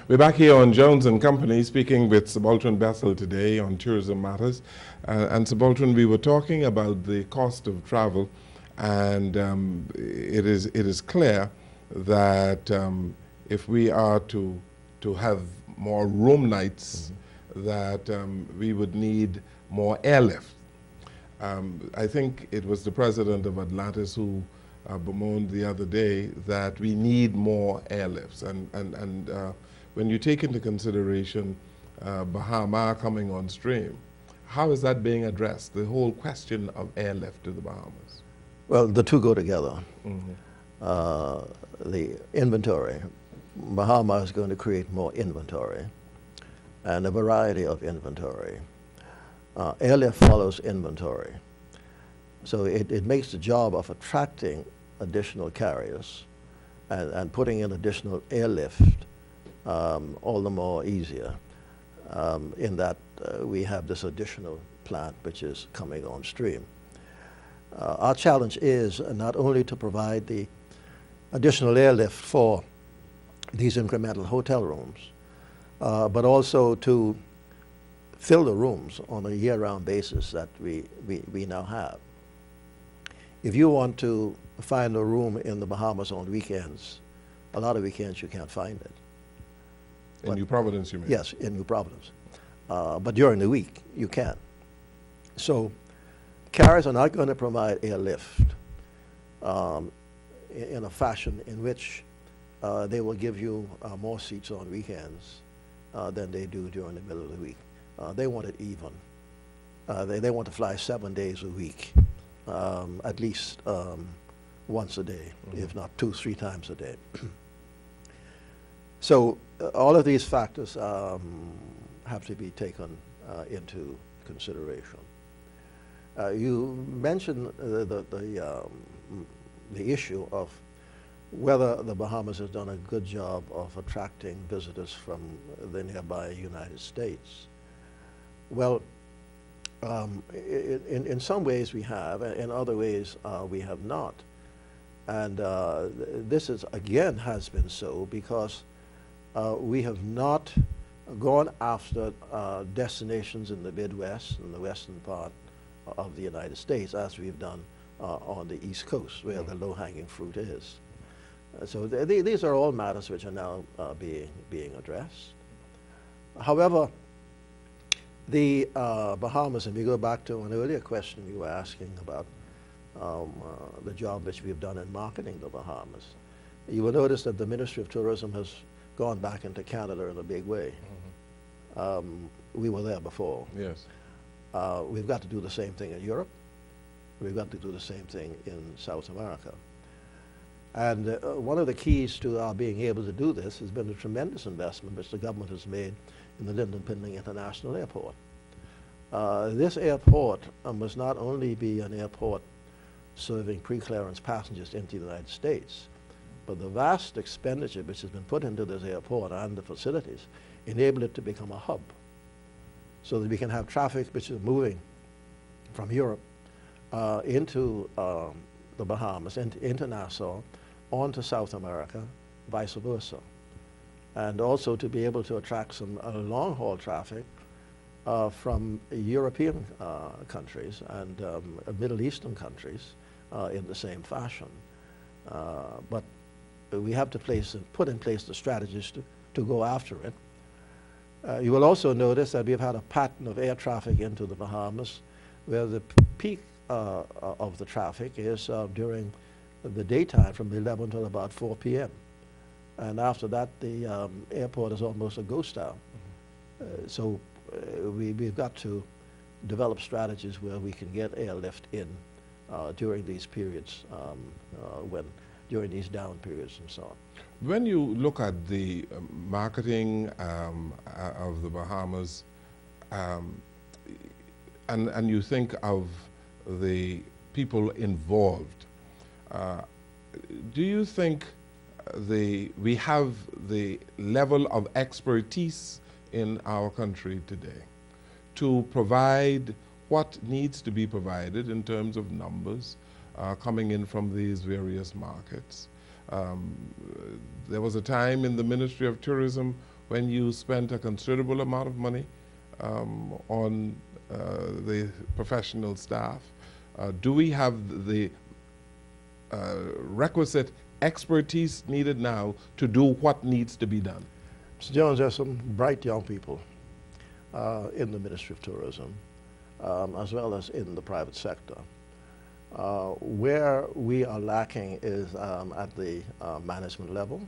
We're back here on Jones and Company, speaking with Sir Baltron Bethel today on tourism matters. And Sir Baltron, we were talking about the cost of travel, and it is clear that if we are to have more room nights, that we would need more airlift. I think it was the president of Atlantis who bemoaned the other day that we need more airlifts. And when you take into consideration Bahama coming on stream, how is that being addressed, the whole question of airlift to the Bahamas? Well, the two go together. The inventory. Bahama is going to create more inventory and a variety of inventory. Airlift follows inventory. So it makes the job of attracting additional carriers and putting in additional airlift all the more easier in that we have this additional plant which is coming on stream. Our challenge is not only to provide the additional airlift for these incremental hotel rooms, but also to fill the rooms on a year-round basis that we now have. If you want to find a room in the Bahamas on weekends, a lot of weekends you can't find it. In New Providence, you mean? Yes, in New Providence. But during the week, you can. So carriers are not going to provide airlift in a fashion in which they will give you more seats on weekends than they do during the middle of the week. They want it even. They want to fly 7 days a week, at least once a day, if not 2-3 times a day. So all of these factors have to be taken into consideration. You mentioned the issue of whether the Bahamas has done a good job of attracting visitors from the nearby United States. Well, in some ways we have, and in other ways we have not. And this is, again, has been so because we have not gone after destinations in the Midwest and the western part of the United States as we've done on the East Coast, where the low-hanging fruit is. So these are all matters which are now being addressed. However, the Bahamas, and we go back to an earlier question you were asking about the job which we've done in marketing the Bahamas. You will notice that the Ministry of Tourism has gone back into Canada in a big way. We were there before. Yes. We've got to do the same thing in Europe. We've got to do the same thing in South America. And one of the keys to our being able to do this has been a tremendous investment which the government has made in the Lynden Pindling International Airport. This airport must not only be an airport serving pre-clearance passengers into the United States, but the vast expenditure which has been put into this airport and the facilities enable it to become a hub so that we can have traffic which is moving from Europe into the Bahamas, into Nassau, on to South America, vice versa. And also to be able to attract some long-haul traffic from European countries and Middle Eastern countries in the same fashion. But we have to put in place the strategies to go after it. You will also notice that we've had a pattern of air traffic into the Bahamas where the peak of the traffic is during the daytime from 11 till about 4 p.m. And after that, the airport is almost a ghost town. So we've got to develop strategies where we can get airlift in during these periods, during these down periods and so on. When you look at the marketing of the Bahamas, and you think of the people involved, do you think we have the level of expertise in our country today to provide what needs to be provided in terms of numbers coming in from these various markets? There was a time in the Ministry of Tourism when you spent a considerable amount of money on the professional staff? Do we have the requisite expertise needed now to do what needs to be done? Mr. Jones, there's some bright young people in the Ministry of Tourism, as well as in the private sector. Where we are lacking is at the management level.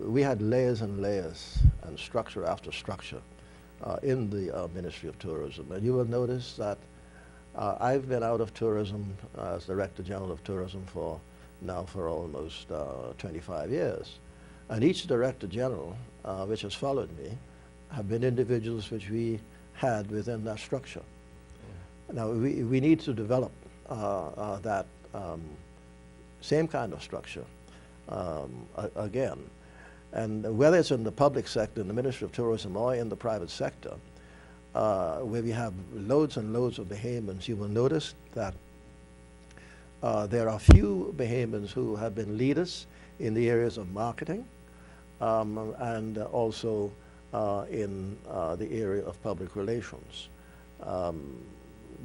We had layers and layers and structure after structure in the Ministry of Tourism. And you will notice that I've been out of tourism as Director General of Tourism for almost 25 years. And each Director General which has followed me have been individuals which we had within that structure. Now, we need to develop that same kind of structure again. And whether it's in the public sector, in the Ministry of Tourism, or in the private sector, where we have loads and loads of Bahamians, you will notice that there are few Bahamians who have been leaders in the areas of marketing and also in the area of public relations.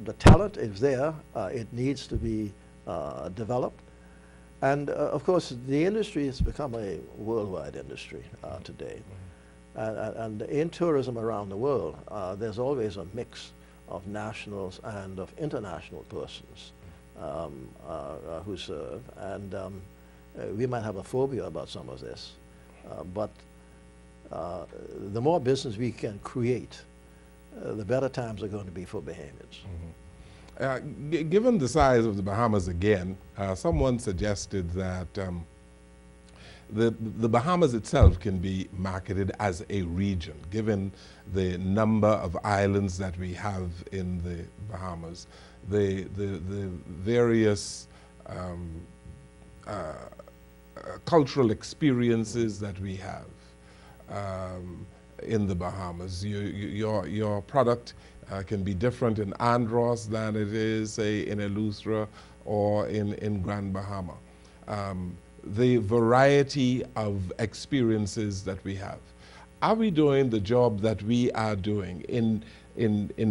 The talent is there. It needs to be developed. And of course, the industry has become a worldwide industry today. And in tourism around the world, there's always a mix of nationals and of international persons who serve. And we might have a phobia about some of this, but the more business we can create, the better times are going to be for Bahamians. Given the size of the Bahamas again, someone suggested that the Bahamas itself can be marketed as a region, given the number of islands that we have in the Bahamas, the various cultural experiences that we have in the Bahamas. Your product can be different in Andros than it is, say, in Eleuthera or in Grand Bahama. The variety of experiences that we have. Are we doing the job that we are doing in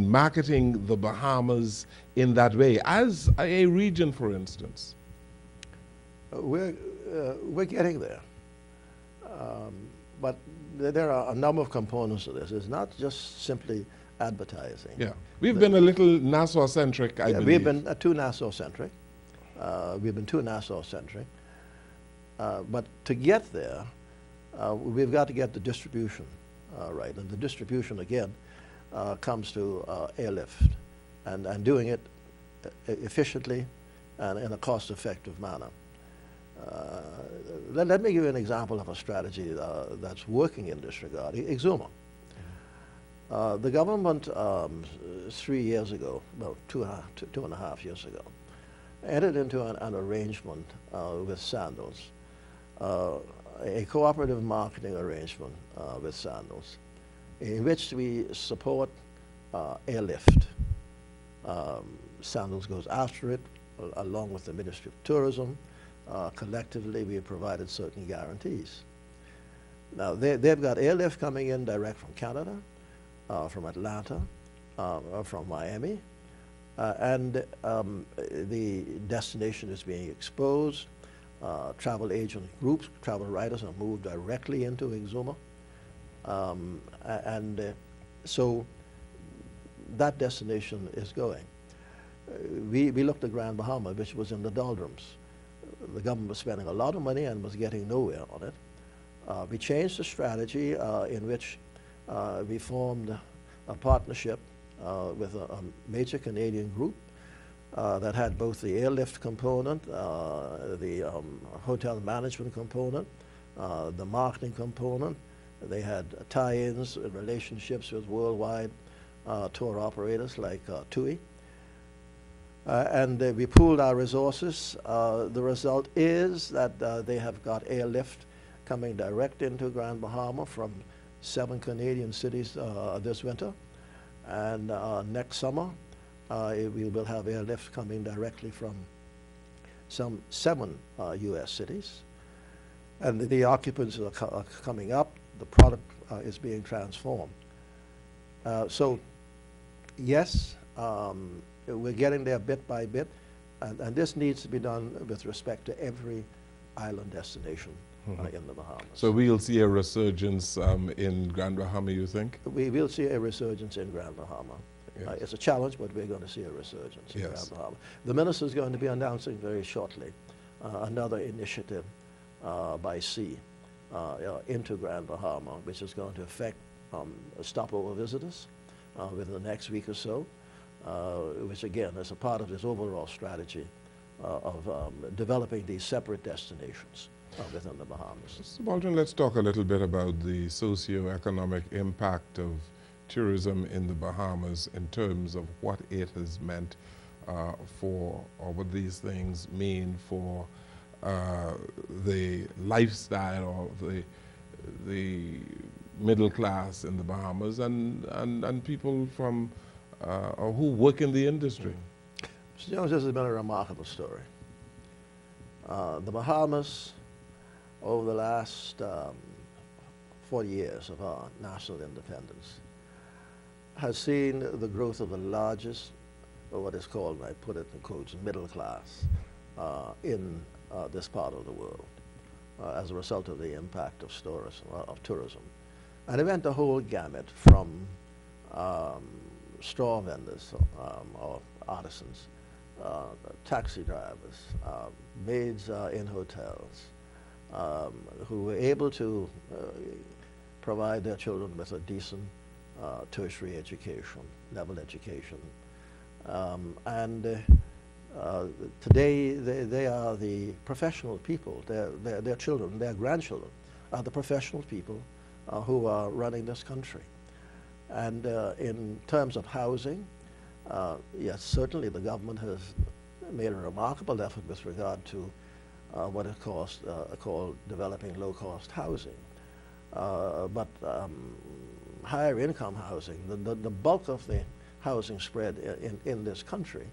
marketing the Bahamas in that way, as a region, for instance? We're getting there. But there are a number of components to this. It's not just simply advertising. Yeah, we've been a little Nassau-centric, I believe. We've been too Nassau-centric. But to get there, we've got to get the distribution right. And the distribution, again, comes to airlift and doing it efficiently and in a cost-effective manner. Let me give you an example of a strategy that's working in this regard. Exuma. The government 3 years ago, about two and a half years ago, entered into an arrangement with Sandals, a cooperative marketing arrangement with Sandals, in which we support airlift. Sandals goes after it, along with the Ministry of Tourism. Collectively, we have provided certain guarantees. Now, they've got airlift coming in direct from Canada, from Atlanta, from Miami, and the destination is being exposed. Travel agent groups, travel writers are moved directly into Exuma. So that destination is going. We looked at Grand Bahama, which was in the doldrums. The government was spending a lot of money and was getting nowhere on it. We changed the strategy in which we formed a partnership with a major Canadian group that had both the airlift component, the hotel management component, the marketing component. They had tie-ins and relationships with worldwide tour operators like TUI. And we pooled our resources. The result is that they have got airlift coming direct into Grand Bahama from 7 Canadian cities this winter. And next summer, we will have airlift coming directly from some 7 U.S. cities. And the occupancies are coming up. the product is being transformed. So, yes, we're getting there bit by bit, and this needs to be done with respect to every island destination in the Bahamas. So we'll see a resurgence in Grand Bahama, you think? We will see a resurgence in Grand Bahama. Yes. It's a challenge, but we're going to see a resurgence in Grand Bahama. The minister is going to be announcing very shortly another initiative by sea into Grand Bahama, which is going to affect stopover visitors within the next week or so, which again is a part of this overall strategy of developing these separate destinations within the Bahamas. Mr. Baltron, let's talk a little bit about the socio-economic impact of tourism in the Bahamas in terms of what it has meant for, or what these things mean for the lifestyle of the middle class in the Bahamas and people from who work in the industry. Mr. Jones, this has been a remarkable story. The Bahamas, over the last 40 years of our national independence, has seen the growth of the largest, or what is called, I put it in quotes, middle class in this part of the world as a result of the impact of tourism. And it went the whole gamut from straw vendors or artisans, taxi drivers, maids in hotels, who were able to provide their children with a decent tertiary education, level education. Today they are the professional people, their children, their grandchildren are the professional people who are running this country. And in terms of housing, yes, certainly the government has made a remarkable effort with regard to what it called developing low-cost housing. But higher income housing, the bulk of the housing spread in this country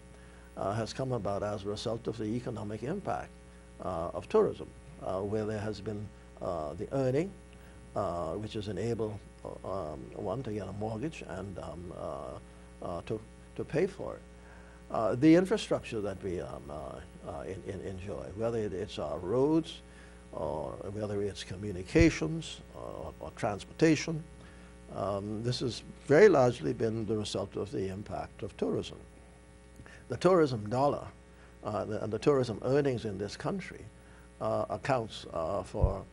has come about as a result of the economic impact of tourism, where there has been the earning, which has enabled one to get a mortgage and to pay for it. The infrastructure that we enjoy, whether it's our roads, or whether it's communications or transportation, this has very largely been the result of the impact of tourism. The tourism dollar and the tourism earnings in this country accounts for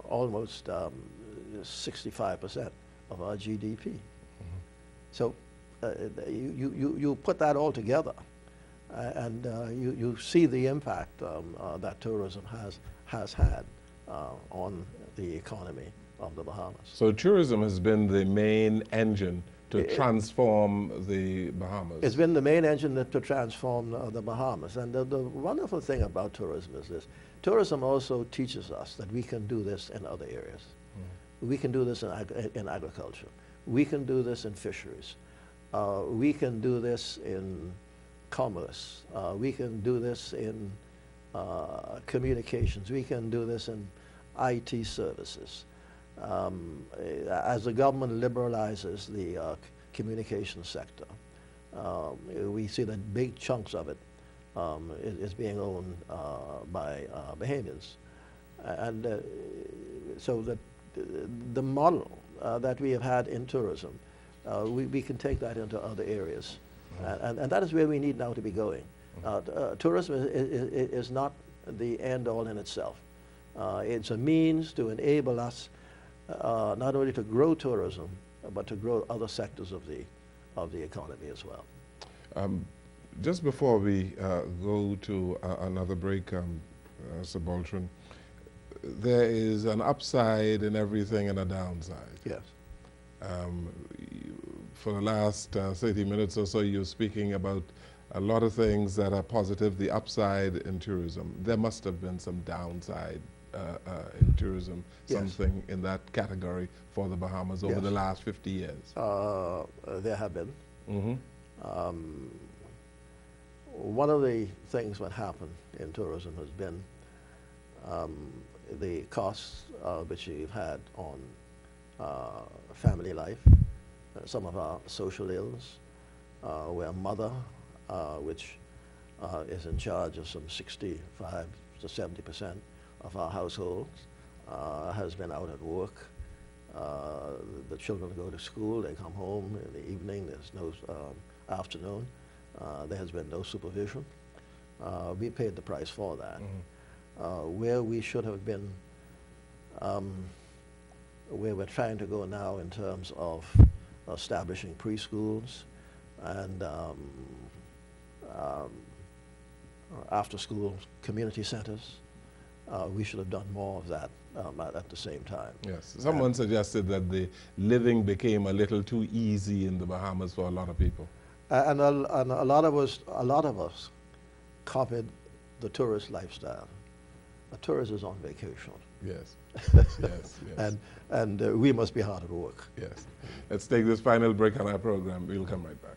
almost 65% of our GDP. So you put that all together, and you see the impact that tourism has had on the economy of the Bahamas. So tourism has been the main engine to transform the Bahamas. It's been the main engine to transform the Bahamas. And the wonderful thing about tourism is this. Tourism also teaches us that we can do this in other areas. We can do this in agriculture. We can do this in fisheries. We can do this in commerce. We can do this in communications. We can do this in IT services. As the government liberalizes the communication sector, we see that big chunks of it is being owned by Bahamians. And so that the model that we have had in tourism, we can take that into other areas. And that is where we need now to be going. Tourism is not the end all in itself. It's a means to enable us not only to grow tourism, but to grow other sectors of the economy as well. Just before we go to another break, Sir Baltron, there is an upside in everything and a downside. Yes. For the last 30 minutes or so, you're speaking about a lot of things that are positive, the upside in tourism. There must have been some downside in tourism, yes, something in that category for the Bahamas over yes, the last 50 years. There have been. Mm-hmm. One of the things that happened in tourism has been the costs which we've had on family life, some of our social ills, where mother, which is in charge of some 65 to 70% of our households, has been out at work. The children go to school, they come home in the evening, there's no afternoon, there has been no supervision. We paid the price for that. Where we should have been, where we're trying to go now in terms of establishing preschools and after-school community centers, we should have done more of that at the same time. Yes, someone suggested that the living became a little too easy in the Bahamas for a lot of people. And a lot of us copied the tourist lifestyle. A tourist is on vacation. Yes, yes, yes. And we must be hard at work. Yes. Let's take this final break on our program. We'll come right back.